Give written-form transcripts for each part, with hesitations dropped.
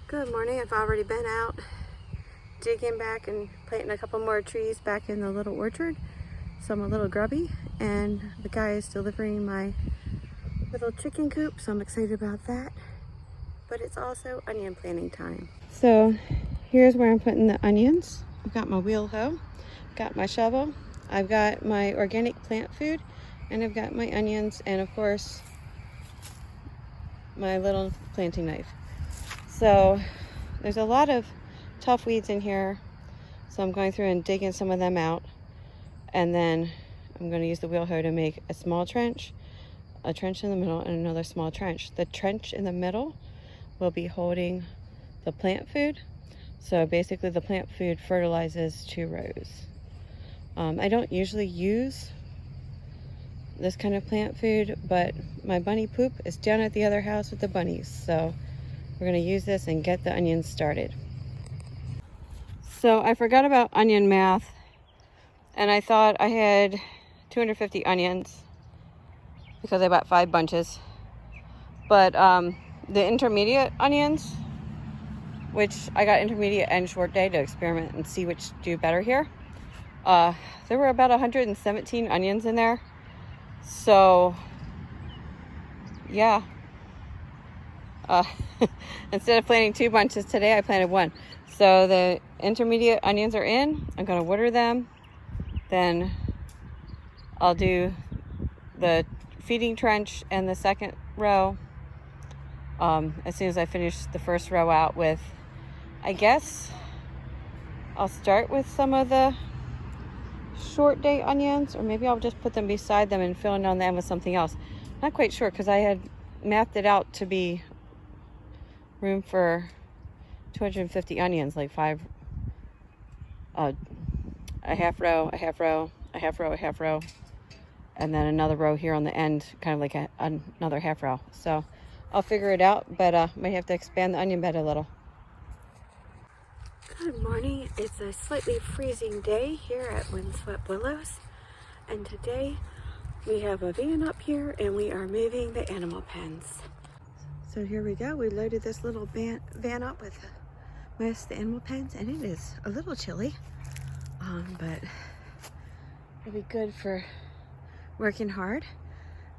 Good morning. I've already been out digging back and planting a couple more trees back in the little orchard. So I'm a little grubby, and the guy is delivering my little chicken coop, so I'm excited about that. But it's also onion planting time. So here's where I'm putting the onions. I've got my wheel hoe, got my shovel, I've got my organic plant food, and I've got my onions, and of course my little planting knife. So there's a lot of tough weeds in here, so I'm going through and digging some of them out, and then I'm going to use the wheel hoe to make a small trench, a trench in the middle, and another small trench. The trench in the middle will be holding the plant food, so basically the plant food fertilizes 2 rows. I don't usually use this kind of plant food, but my bunny poop is down at the other house with the bunnies, so we're going to use this and get the onions started. So I forgot about onion math, and I thought I had 250 onions because I bought 5 bunches. But the intermediate onions, which I got intermediate and short day to experiment and see which do better here, there were about 117 onions in there. So yeah. Instead of planting 2 bunches today, I planted 1. So the intermediate onions are in. I'm going to water them. Then I'll do the feeding trench and the second row as soon as I finish the first row out with, I guess I'll start with some of the short day onions, or maybe I'll just put them beside them and fill in on them with something else. Not quite sure, because I had mapped it out to be room for 250 onions, like 5, a half row, a half row, a half row, a half row, and then another row here on the end, kind of like another half row. So I'll figure it out, but might have to expand the onion bed a little. Good morning. It's a slightly freezing day here at Windswept Willows, and today we have a van up here and we are moving the animal pens. So here we go. We loaded this little van up with most of the animal pens, and it is a little chilly, but it'll be good for working hard.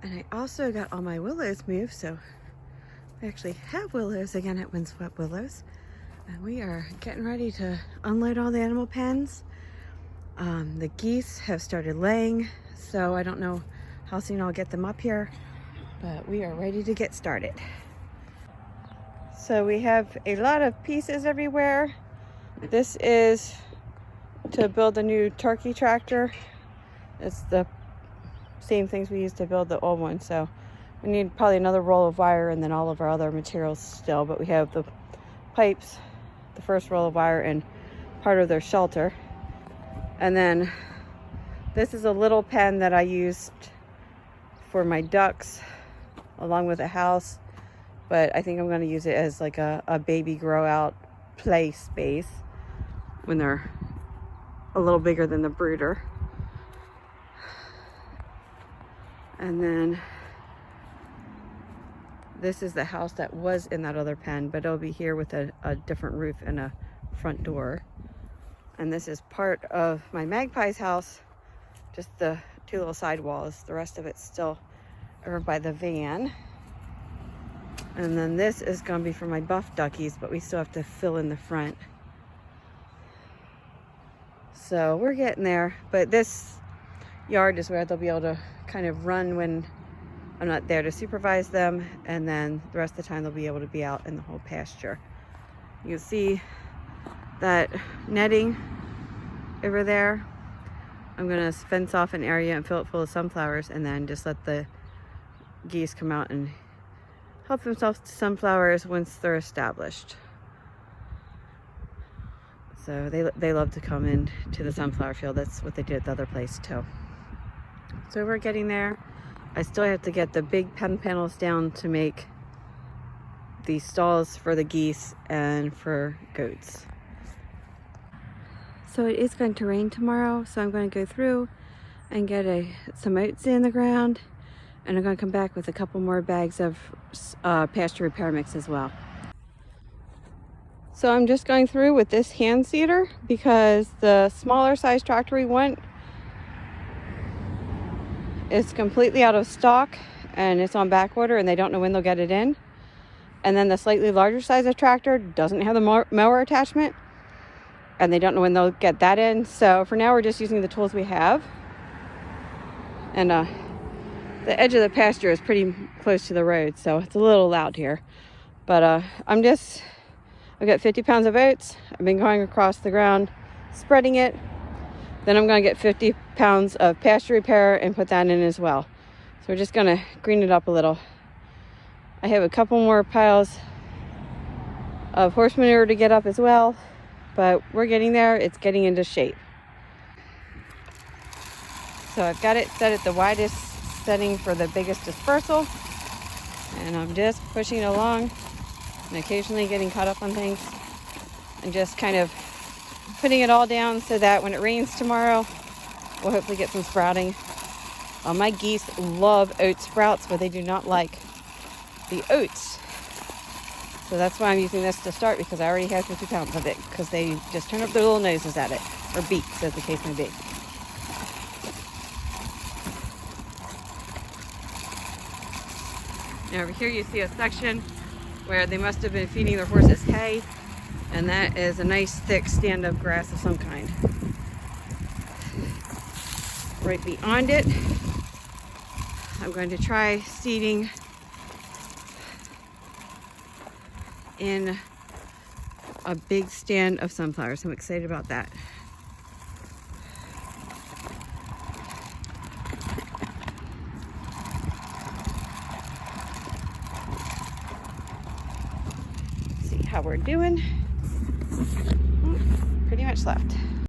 And I also got all my willows moved, so we actually have willows again at Windswept Willows, and we are getting ready to unload all the animal pens. The geese have started laying, so I don't know how soon I'll get them up here, but we are ready to get started. So we have a lot of pieces everywhere. This is to build a new turkey tractor. It's the same things we used to build the old one. So we need probably another roll of wire and then all of our other materials still. But we have the pipes, the first roll of wire, and part of their shelter. And then this is a little pen that I used for my ducks along with a house. But I think I'm going to use it as like a baby grow out play space when they're a little bigger than the brooder. And then this is the house that was in that other pen, but it'll be here with a different roof and a front door. And this is part of my magpie's house, just the 2 little side walls. The rest of it's still over by the van. And then this is going to be for my buff duckies, but we still have to fill in the front. So we're getting there, but this yard is where they'll be able to kind of run when I'm not there to supervise them, and then the rest of the time they'll be able to be out in the whole pasture. You can see that netting over there. I'm going to fence off an area and fill it full of sunflowers, and then just let the geese come out and help themselves to sunflowers once they're established. So they love to come in to the sunflower field. That's what they did at the other place too. So we're getting there. I still have to get the big pen panels down to make the stalls for the geese and for goats. So it is going to rain tomorrow, so I'm going to go through and get some oats in the ground, and I'm going to come back with a couple more bags of pasture repair mix as well. So I'm just going through with this hand seeder because the smaller size tractor we want is completely out of stock and it's on back order and they don't know when they'll get it in. And then the slightly larger size of tractor doesn't have the mower attachment and they don't know when they'll get that in. So for now we're just using the tools we have. And the edge of the pasture is pretty close to the road, so it's a little loud here. But I've got 50 pounds of oats. I've been going across the ground, spreading it. Then I'm going to get 50 pounds of pasture repair and put that in as well. So we're just going to green it up a little. I have a couple more piles of horse manure to get up as well, but we're getting there. It's getting into shape. So I've got it set at the widest setting for the biggest dispersal, and I'm just pushing it along and occasionally getting caught up on things and just kind of putting it all down so that when it rains tomorrow we'll hopefully get some sprouting. My geese love oat sprouts, but they do not like the oats, so that's why I'm using this to start, because I already have 50 pounds of it, because they just turn up their little noses at it, or beaks as the case may be. Now over here you see a section where they must have been feeding their horses hay, and that is a nice thick stand-up grass of some kind. Right beyond it, I'm going to try seeding in a big stand of sunflowers. I'm excited about that. How we're doing. Pretty much left.